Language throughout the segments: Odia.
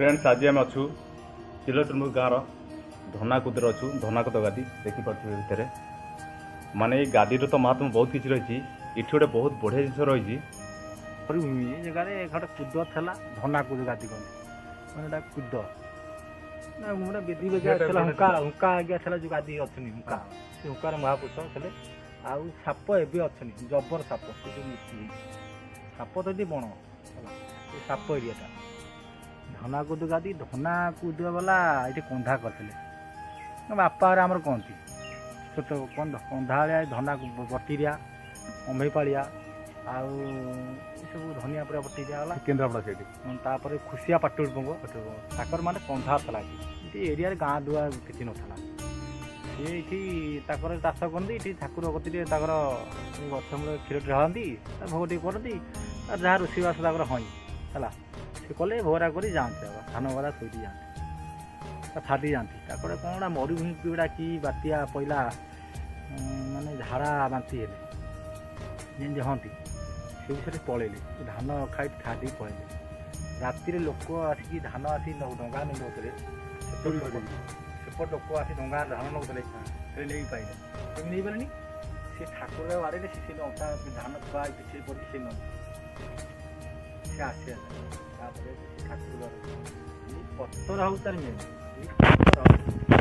फ्रेंड्स आज आम अच्छू तिलोचुरमुख गाँव धनाकुदर अच्छू धनाकुद गादी देखिपे भितर माने ये गादीर तो महात्म बहुत किसी रही इटी गोटे बहुत बढ़िया जिन रही मरुभूमि ये जगह गोटे कुद था धनाकुद गादी कहते मैंने कुद ना गोटे बेदी बेगा हुंका हुंका आज्ञा था जो गादी अच्छी हुंका से हुंकार महापुरुष थे आउ साप एवं अच्छी जबर साप से जो मूर्ति साप तो ये बण साप एरियाटा धनाकुद गादी धनाकुद वाला ये कंधा करते बापा आमर कहती छोट कंधा धना बटीरिया अम्भईपाड़िया आउ सब धनिया पूरा बटीरिया केन्द्रापड़ा से खुशिया पाटुड़ पंग ताकर माने कंधा था ये एरिया गाँ दुआ किसी नाला सी ये चाष करती ये ठाकुर कति गछ मूल क्षीर ढाँती भोग टे करती जहाँ रोषेईबास हई है सी कले भोरा कर जाते धान भरा थोड़ी जाते छाड़ी जाती कौन गोटा मरुभूमि गुड़ा कि बात्या पहला माने झाड़ा बांती हेले हंती से विषय पलैले धान खाई छाड़ी पलैले राति लोक आसिक धान आसी डा नौते सेपट लोक आसी डा धान नौते नहीं पाइले तुम नहीं पारे सी ठाकुर बाड़े से धान थुआ पिछले पड़ी से आसे ठाकुर पत्थर हूँ तार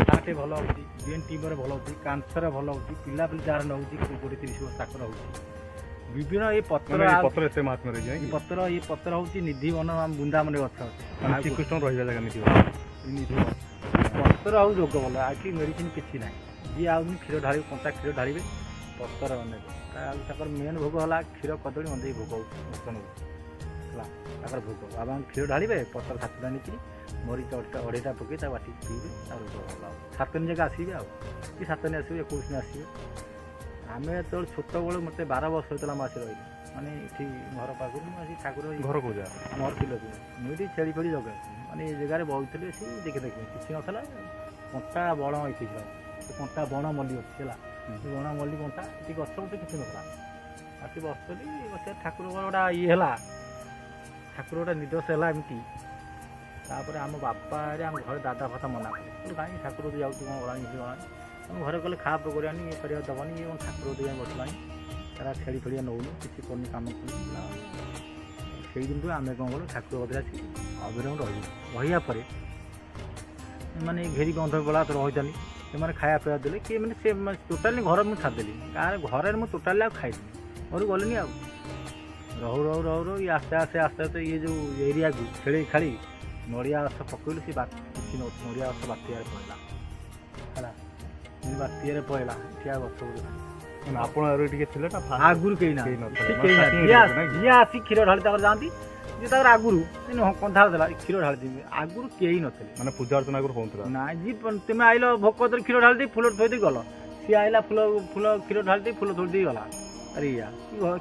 मेटे भल हो बीएन टीमर भल हो कांसर भल हो पिला पिली जार नौ 20-30 वर्ष ताकर हो विभिन्न ये पत्र पत्र महात्मा रही पत्र ये पत्र हूँ निधि वन बुंदामणि गछ श्रीकृष्ण रही जगह निधि पत्र हूँ रोग भल आज मेडिसिन किसी ना जी आ क्षीर ढाल कंचा क्षीर ढाले पत्र ने मेन भोग है क्षीर कदली अंधे भोग है भोग बाबा क्षीर ढाले पत्र 7टा नहीं मरीच 2.5टा पकई बाटी पीबे रोग भल 7 दिन जगह आसबे कि 7 दिन आसबे 21 दिन आसबे आम जो छोट बड़े मत 12 वर्ष होता आस रही माने ये घर पाखु ठाकुर घर को मोर किलो मुझे छेड़ी फेड़ी जगह माने ये जगह बहुत सी देखे देखे किसी नाला कंटा बण ये कंटा बण मल्ली अच्छी है बण मल्ली कंटा ये गछ गुछ किसी नाला आसी बस ठाकुर गोटा ये है ठाकुर गोटा निर्दोष है एमती तापर आम बापा आम घर दादा फादा मना कले कहीं ठाकुर जाऊँ कौन गलानी आम घर कले खा पकड़ानी ये कर दबनी ये ठाकुर दिए बसलानी तारा छेड़ी फेड़िया नौनी किसी करनी कम से दिन आम कौन कलु ठाकुर बदला अविरम रही माने घेरी बंध गला तो रही से खाया पीवा देले किए मैंने टोटाली घर मुझे छादेली घर मुझे टोटाली खाई घर गलनी आ रहू रहू रहू रहू ये आस्ते आस्ते आस्ते आस्ते ये जो एरिया को खेली खाली नड़िया गछ पकड़ू सी किसी नड़िया गछ बात्यार पड़ा है बात्यार पड़ा ठिया गछ आगुरी कहीं जी आसी क्षीर ढाली जाती जी आगुरी कंधा देला क्षीर ढाली देवी आगुरी कई नथे माने पूजा अर्चना आगुरी ना जी तुम आइल भोक क्षीर ढाली दे फुल थोड़ी गल सी आइला फुल फुल क्षीर ढाली दे फुल थोड़ी गला अरे या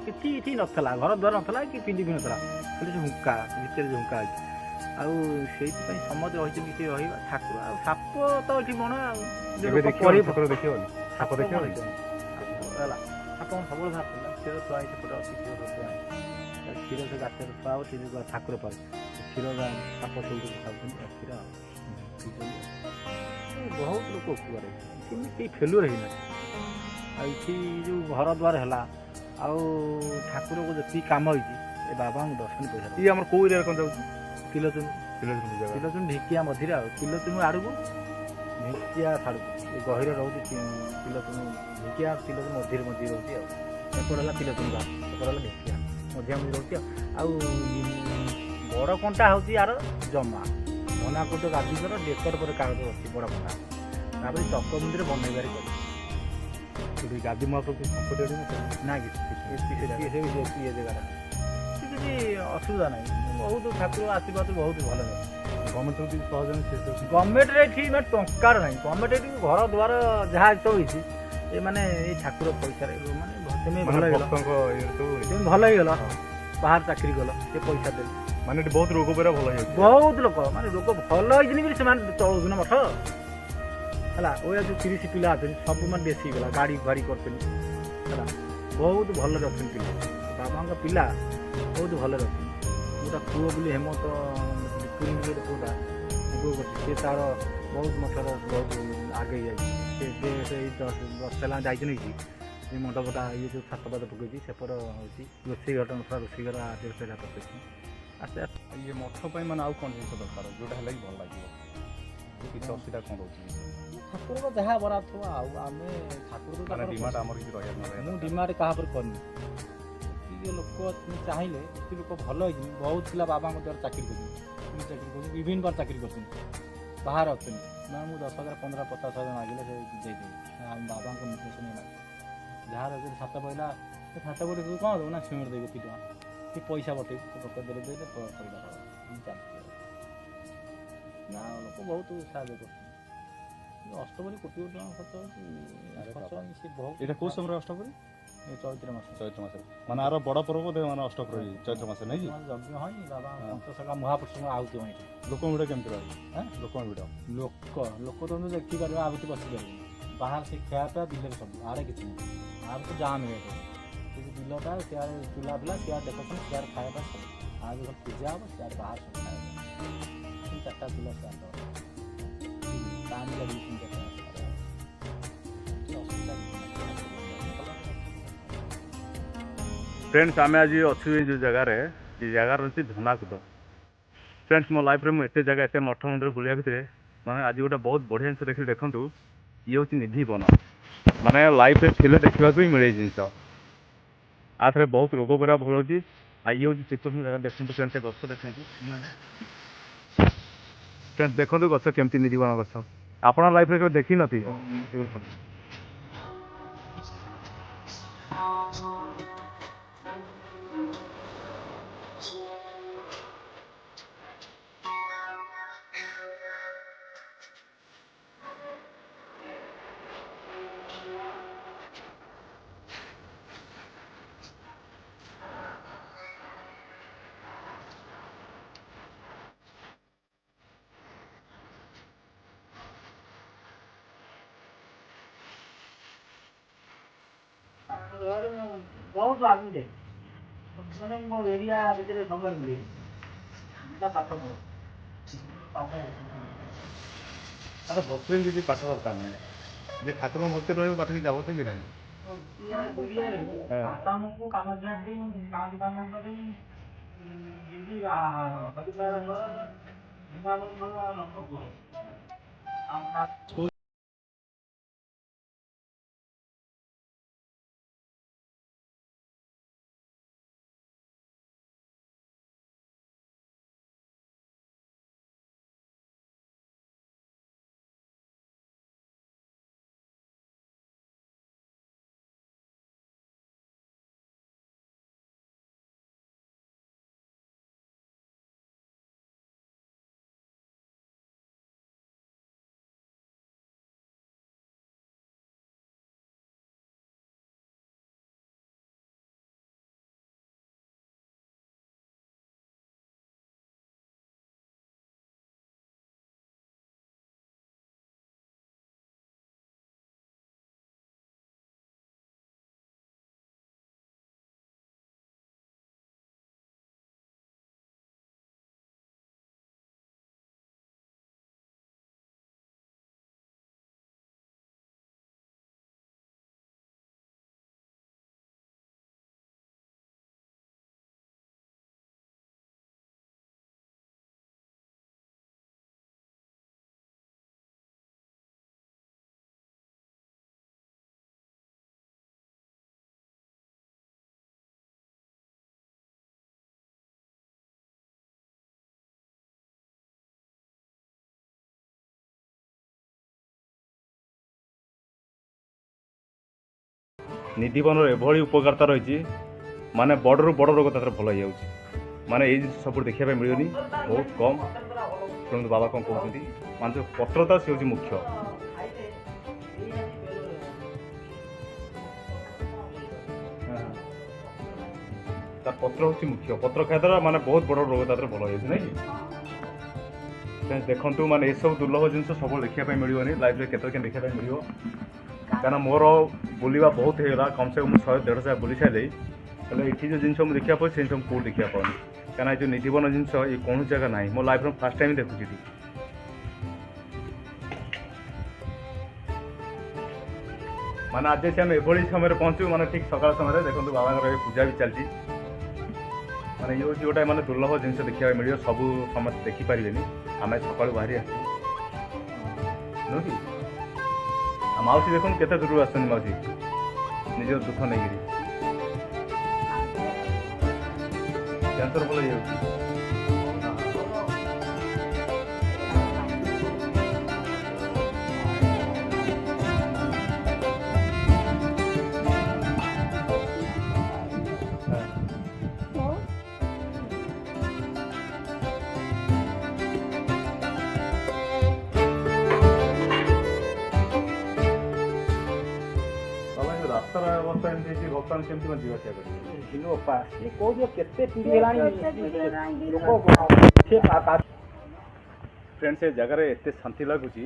किसी नाला घर द्वार नाला कि पिंडी भी नाला खाली हुंका भितर जो हुंका अच्छी आई समझ रही रही ठाकुर साप तो ये बण साप देख आप सब क्षीर थुआ क्षीर से गाछ थुआ ठाकुर पर क्षीर साप सब खाऊ क्षीर बहुत लोग उपकार कहीं फेलुअर होना ये जो घर द्वार है ठाकुर को जी कम हो बाबा दर्शन पैसा ये आम कौ एरिया कौन जाऊँ तिलोचुन ढिकिया मझे तिलोचुन आड़ को ढिकिया छाड़ ये गहिर रोचे तिलोचुन ढिकिया तिलोचुन मझे मझे रोचे आपर तिलोचुन गाँव एपट ढिकिया मझे मझे रोचे बड़ कंटा हूँ यार जमा धनाकुद गादीकर डेकर पर कागज अच्छी बड़ कंटा तापर चक मंदिर बनईबार कले गादी महाप्रभु संपत्ति ना कि ये जगह किसी असुविधा ना बहुत ठाकुर आशीर्वाद बहुत भल गवर्नमेंट ये टंकार ना गवर्नमेंट ये घर द्वार जहाँ तो ये माने ये ठाकुर पैसा माने भल होगा बाहर चाकरी गल ये पैसा दे माने बहुत रोग बेरा भल बहुत लोक माने रोग भल होती चलुन मठ है वो जो 30 पिला सब मैं देसी गला गाड़ी भाड़ी करते बहुत भल अच्छे पिला बाबा पिला बहुत भल अच्छे गोटा पुओ बोली हेमंत ପୁରୀ ଗୋଟେ ପୁଅଟା ସେ ତାର ବହୁତ ମଠର ବହୁତ ଆଗେଇ ଯାଇଛି। ସେ ଏବେ ସେଇ 10 ବର୍ଷ ହେଲା ଯାଇଛୁ ନେଇକି ସେ ମଣ୍ଡପଟା ଇଏ ଯେଉଁ ଛାତ ପାତ ପକେଇଛି ସେପଟ ହେଉଛି ରୋଷେଇ ଘରଟା ନଥିଲା ରୋଷେଇ ଘର ଆଗରେ ସେଇଟା ପକେଇଛି। ଆସ୍ତେ ଆସ୍ତେ ଇଏ ମଠ ପାଇଁ ମାନେ ଆଉ କ'ଣ ଜିନିଷ ଦରକାର ଯେଉଁଟା ହେଲେ କି ଭଲ ଲାଗିବ କିଛି ଅସୁବିଧା କ'ଣ ରହୁଛି ଠାକୁରଙ୍କ ଯାହା ବରାଦ ଥିବ ଆଉ ଆମେ ଠାକୁରଙ୍କ ମାନେ ଡିମାଣ୍ଡ ଆମର କିଛି ରହିବା ମୁଁ ଡିମାଣ୍ଡ କାହା ଉପରେ କରିନି। ଏତିକି ଲୋକ ଚାହିଁଲେ ଏତିକି ଲୋକ ଭଲ ହେଇଛନ୍ତି। ବହୁତ ପିଲା ବାବାଙ୍କ ଦ୍ୱାରା ଚାକିରି କରିଛନ୍ତି ଚାକିରି କରୁଛନ୍ତି ବିଭିନ୍ନ ବାର ଚାକିରି କରୁଛନ୍ତି ବାହାରେ ଅଛନ୍ତି ନା ମୁଁ 10,000 15,000 50,000 ମାଗିଲେ ସେ ଦେଇଦେବି ଆମ ବାବାଙ୍କ ନିର୍ଦ୍ଦେଶ ନେଇ ମାଗେ ଯାହାର ଯଦି ଛାତ ପଡ଼ିଲା ସେ ଛାତ ପଡ଼ି କ'ଣ ଦେବୁ ନା ସିମେଣ୍ଟ ଦେବି ଏତିକି ଟଙ୍କା କି ପଇସା ପଠେଇବି ସେ ପକେଇ ଦେଲେ ପଇସା ଚାଲିଛି ନା ଲୋକ ବହୁତ ସାହାଯ୍ୟ କରୁଛନ୍ତି। ଅଷ୍ଟପରି କୋଟି କୋଟି ଟଙ୍କା ଖର୍ଚ୍ଚ ହେଉଛି ଖର୍ଚ୍ଚ ସେ ବହୁତ ଏଇଟା କେଉଁ ସମୟରେ ଅଷ୍ଟପରି ଚୈତ୍ର ମାସ ମାସରେ ମାନେ ଆର ବଡ଼ ପର୍ବ ବୋଧେ ମାନେ ଅଷ୍ଟପରି ଚୈତ୍ର ମାସରେ ନାଇଁ କି ଯଜ୍ଞ ହয়নি ବାବା ପଞ୍ଚସଖା ମହାପୁରୁଷଙ୍କ ଆହୁତି ହୁଏ ଏଠି ଲୋକଙ୍କ ଭିଡ଼ କେମିତି ରହିବ ଲୋକଙ୍କ ଭିଡ଼ ଲୋକ ତ ଦେଖିପାରିବେ ଆହୁତି ବସିପାରିବେ ବାହାରେ ସେ ଖିଆ ପିଆ ବିଲରେ ସବୁ ଆଡ଼େ କିଛି ନାହିଁ ଆଡ଼େ ତ ଜାମ୍ ହେଇଯାଏ ସେ ବିଲଟା ସିଆଡ଼େ ଚୁଲା ପିଲା ସିଆଡ଼େ ଦେଖୁଛନ୍ତି ସିଆଡ଼େ ଖାଇବା ସବୁ ଆଉ ଯେତେବେଳେ ପୂଜା ହେବ ସିଆଡ଼େ ବାହାରେ ସବୁ ଖାଇବା 3-4ଟା ପିଲା ସିଆଡ଼େ ପାଣି ଲାଗି 3-4ଟା ଅସୁବିଧା फ्रेंड्स आम आज अच्छु जो जगार ये जगार अच्छी धनाकुद फ्रेंड्स मो लाइफ में एत जगह एत मठ मंदिर बुलिया भितर मैंने आज गोटे बहुत बढ़िया जिन देखिए देखूँ ये हूँ निधि वन माने लाइफ फिल्म देखा ही मिले जिन आखिर बहुत रोग बरा भल अच्छी ये हूँ शीतल जगह देखते फ्रेंड्स गच देखते फ्रेंड्स देखो गच केमती निधि वन गच आप लाइफ में देखी नी बहुत आगे मो एरिया भितर सब मिले भक्ति किसी पाठ दरकार नहीं जे ठाकुर भक्ति रही पाठ की जाबत कि नहीं निधिवन एभली उपकारता रही माने बड़रू बड़ रोग तार भल हो माने ये जिन सब देखा मिलनी बहुत कम शुणु बाबा कौन कहते मान पत्रता से हूँ मुख्य तार पत्र हूँ मुख्य पत्र खाया द्वारा माने बहुत बड़ रोग तार भल हो देखु माने ये सब दुर्लभ जिन सब देखा मिलनी लाइफ में केत देखा मिल क्या मोर बुलवा बहुत होगा कम से कम 100-150 जगह बुली सारे ये जो जिन देखा पाए से कौट देखा पाऊनी କାହିଁକିନା ଏ ଯେଉଁ ନିଧିବନ ଜିନିଷ ଏ କୌଣସି ଜାଗା ନାହିଁ। ମୋ ଲାଇଫ୍ର ଫାର୍ଷ୍ଟ ଟାଇମ୍ ଦେଖୁଛି ଏଠି। ମାନେ ଆଜି ଆସି ଆମେ ଏଭଳି ସମୟରେ ପହଞ୍ଚୁ, ମାନେ ଠିକ୍ ସକାଳ ସମୟରେ ଦେଖନ୍ତୁ ବାବାଙ୍କର ଏ ପୂଜା ବି ଚାଲିଛି। ମାନେ ଇଏ ହେଉଛି ଗୋଟେ ମାନେ ଦୁର୍ଲଭ ଜିନିଷ ଦେଖିବାକୁ ମିଳିବ, ସବୁ ସମସ୍ତେ ଦେଖିପାରିବେନି। ଆମେ ସକାଳୁ ବାହାରି ଆସିଛୁ ନୁହେଁ କି? ଆଉ ମାଉସୀ ଦେଖନ୍ତୁ କେତେ ଦୂରରୁ ଆସୁଛନ୍ତି ମାଉସୀ ନିଜର ଦୁଃଖ ନେଇକିରି। କ୍ୟାନ୍ସର ଭଲ ହେଇଯାଉଛି। ରାସ୍ତାର ଅବସ୍ଥା ଏମିତି ହେଇଛି, ବର୍ତ୍ତମାନ କେମିତି କ'ଣ ଯିବା ଆସିବା କରିବେ? କହୁଛ କେତେ ପିଢ଼ି ହେଲାଣି ଲୋକ ଫ୍ରେଣ୍ଡ ସେ ଜାଗାରେ ଏତେ ଶାନ୍ତି ଲାଗୁଛି,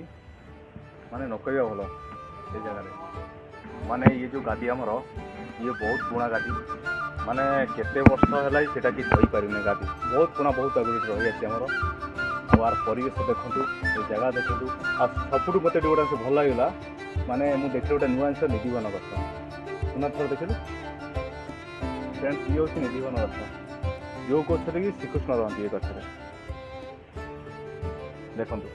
ମାନେ ନ କହିବା ଭଲ। ସେ ଜାଗାରେ ମାନେ ଇଏ ଯେଉଁ ଗାଦି ଆମର, ଇଏ ବହୁତ ପୁରୁଣା ଗାଦି, ମାନେ କେତେ ବର୍ଷ ହେଲା ସେଇଟା କିଛି କହିପାରିବୁନି। ଗାଦି ବହୁତ ପୁରୁଣା, ବହୁତ ଆଗରୁ ଏଠି ରହିଆସିଛି ଆମର। ଆଉ ଆର ପରିବେଶ ଦେଖନ୍ତୁ, ଏ ଜାଗା ଦେଖନ୍ତୁ। ଆଉ ସବୁଠୁ ମୋତେ ଏଠି ଗୋଟେ ଭଲ ଲାଗିଲା, ମାନେ ମୁଁ ଦେଖିଲି ଗୋଟେ ନୂଆ ଜିନିଷ ନିଧିବନ ଗଛ। ଶୁଣା ଥର ଦେଖିଲୁ ଫ୍ରେଣ୍ଡ, ଇଏ ହେଉଛି ନିଧିବନ ଗଛ, ଯେଉଁ ଗଛରେ କି ଶ୍ରୀକୃଷ୍ଣ ରହନ୍ତି ଏ ଗଛରେ। ଦେଖନ୍ତୁ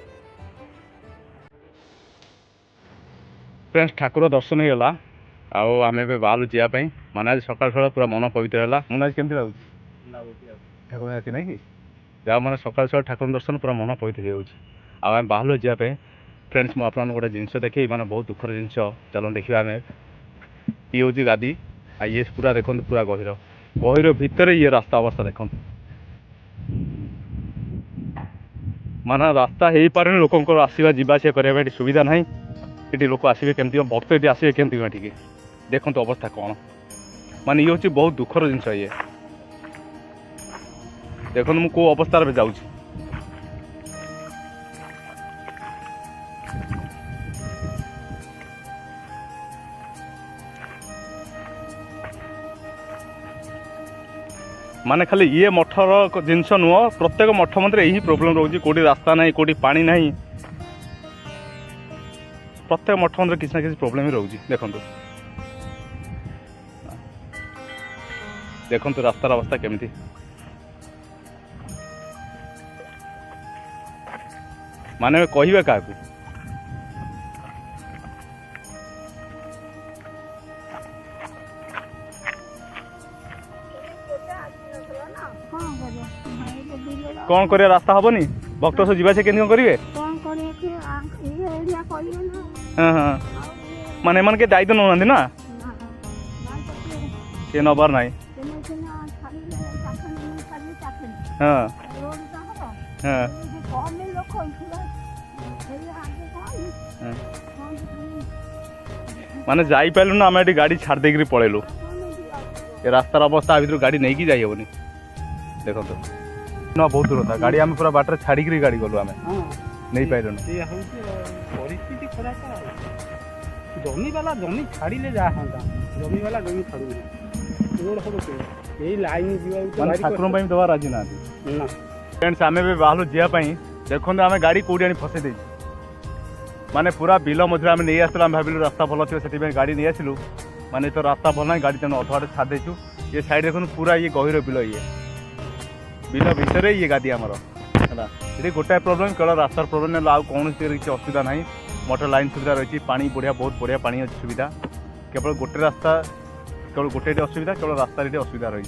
ଫ୍ରେଣ୍ଡସ୍, ଠାକୁର ଦର୍ଶନ ହେଇଗଲା। ଆଉ ଆମେ ଏବେ ବାହାରୁ ଯିବା ପାଇଁ। ମାନେ ଆଜି ସକାଳୁ ସକାଳୁ ପୁରା ମନ ପବିତ୍ର ହେଲା। ମୁଁ ଆଜି କେମିତି ଲାଗୁଛି? ଠାକୁର ଆସି ନାହିଁ କି ଯାହା, ମାନେ ସକାଳୁ ସକାଳୁ ଠାକୁର ଦର୍ଶନ ପୁରା ମନ ପବିତ୍ର ହେଇଯାଉଛି। ଆଉ ଆମେ ବାହାରୁ ଯିବା ପାଇଁ। ଫ୍ରେଣ୍ଡସ୍, ମୁଁ ଆପଣଙ୍କୁ ଗୋଟେ ଜିନିଷ ଦେଖେଇ, ମାନେ ବହୁତ ଦୁଃଖର ଜିନିଷ। ଚାଲନ୍ତୁ ଦେଖିବା ଆମେ। ଇଏ ହେଉଛି ଗାଦି, ଆଉ ଇଏ ପୁରା ଦେଖନ୍ତୁ ପୁରା ଗଭୀର। ଗଭୀର ଭିତରେ ଇଏ ରାସ୍ତା ଅବସ୍ଥା ଦେଖନ୍ତୁ। ମାନେ ରାସ୍ତା ହେଇପାରୁନି, ଲୋକଙ୍କର ଆସିବା ଯିବା ଆସିବା କରିବା ପାଇଁ ଏଠି ସୁବିଧା ନାହିଁ। ଏଠି ଲୋକ ଆସିବେ କେମିତି, ଭକ୍ତ ଏଠି ଆସିବେ କେମିତି ଏଠିକି? ଦେଖନ୍ତୁ ଅବସ୍ଥା କ'ଣ। ମାନେ ଇଏ ହେଉଛି ବହୁତ ଦୁଃଖର ଜିନିଷ। ଇଏ ଦେଖନ୍ତୁ ମୁଁ କେଉଁ ଅବସ୍ଥାରେ ଯାଉଛି। ମାନେ ଖାଲି ଇଏ ମଠର ଜିନିଷ ନୁହଁ, ପ୍ରତ୍ୟେକ ମଠ ମନ୍ଦିରରେ ଏହି ପ୍ରୋବ୍ଲେମ୍ ରହୁଛି। କେଉଁଠି ରାସ୍ତା ନାହିଁ, କେଉଁଠି ପାଣି ନାହିଁ। ପ୍ରତ୍ୟେକ ମଠ ମନ୍ଦିରରେ କିଛି ନା କିଛି ପ୍ରୋବ୍ଲେମ୍ ହିଁ ରହୁଛି। ଦେଖନ୍ତୁ ଦେଖନ୍ତୁ ରାସ୍ତାର ଅବସ୍ଥା କେମିତି। ମାନେ କହିବେ କାହାକୁ? କ'ଣ କରିବା? ରାସ୍ତା ହବନି, ଭକ୍ତ ସବୁ ଯିବା ଆସିବା କେମିତି କ'ଣ କରିବେ? ହଁ ହଁ, ମାନେ ଏମାନେ କିଏ ଦାୟିତ୍ୱ ନେଉନାହାନ୍ତି ନା, କିଏ ନେବାର ନାହିଁ। ହଁ ହଁ ମାନେ ଯାଇପାରିଲୁ ନା, ଆମେ ଏଠି ଗାଡ଼ି ଛାଡ଼ି ଦେଇକିରି ପଳେଇଲୁ। ଏ ରାସ୍ତାର ଅବସ୍ଥା ଭିତରୁ ଗାଡ଼ି ନେଇକି ଯାଇହେବନି। ଦେଖନ୍ତୁ ନା, ବହୁତ ଦୂର ଥାଏ ଗାଡ଼ି, ଆମେ ପୁରା ବାଟରେ ଛାଡ଼ିକିରି ଗାଡ଼ି ଗଲୁ, ଆମେ ନେଇପାରିଲୁନି। ପରିସ୍ଥିତି ଖରାପ। ଜମିବାଲା ଜମି ଛାଡ଼ିଲେ ଯାହା ହୁଅନ୍ତା, ଜମିବାଲା ଜମି ଛାଡ଼ୁନି। ରୋଡ଼ ସବୁ ଏଇ ଲାଇନ୍ ଯିବାକୁ ଠାକୁରଙ୍କ ପାଇଁ ଦେବା ରାଜି ନାହାନ୍ତି। ନା ଫ୍ରେଣ୍ଡସ୍, ଆମେ ବି ବାହାରୁ ଯିବା ପାଇଁ। ଦେଖନ୍ତୁ ଆମେ ଗାଡ଼ି କେଉଁଠି ଆଣି ଫସେଇ ଦେଇଛୁ। ମାନେ ପୁରା ବିଲ ମଝିରେ ଆମେ ନେଇ ଆସିଥିଲୁ। ଆମେ ଭାବିଲୁ ରାସ୍ତା ଭଲ ଥିବ, ସେଥିପାଇଁ ଗାଡ଼ି ନେଇ ଆସିଲୁ। ମାନେ ତ ରାସ୍ତା ଭଲ ନାହିଁ, ଗାଡ଼ି ତେଣୁ ଅଧା ବାଟ ଛାଡ଼ି ଦେଇଛୁ। ଏ ସାଇଡ଼୍ ଦେଖନ୍ତୁ ପୁରା ଇଏ ଗଭୀର ବିଲ, ଇଏ ବିଲ ଭିତରେ ଇଏ ଗାଦି ଆମର ହେଲା। ଏଠି ଗୋଟାଏ ପ୍ରୋବ୍ଲେମ୍, କେବଳ ରାସ୍ତାର ପ୍ରୋବ୍ଲେମ୍, ନେଲେ ଆଉ କୌଣସି କିଛି ଅସୁବିଧା ନାହିଁ। ମଟର ଲାଇନ୍ ସୁବିଧା ରହିଛି, ପାଣି ବଢ଼ିଆ, ବହୁତ ବଢ଼ିଆ ପାଣି ଅଛି ସୁବିଧା। କେବଳ ଗୋଟେ ରାସ୍ତା, କେବଳ ଗୋଟେ ଅସୁବିଧା, କେବଳ ରାସ୍ତାରେ ଏଠି ଅସୁବିଧା ରହିଛି।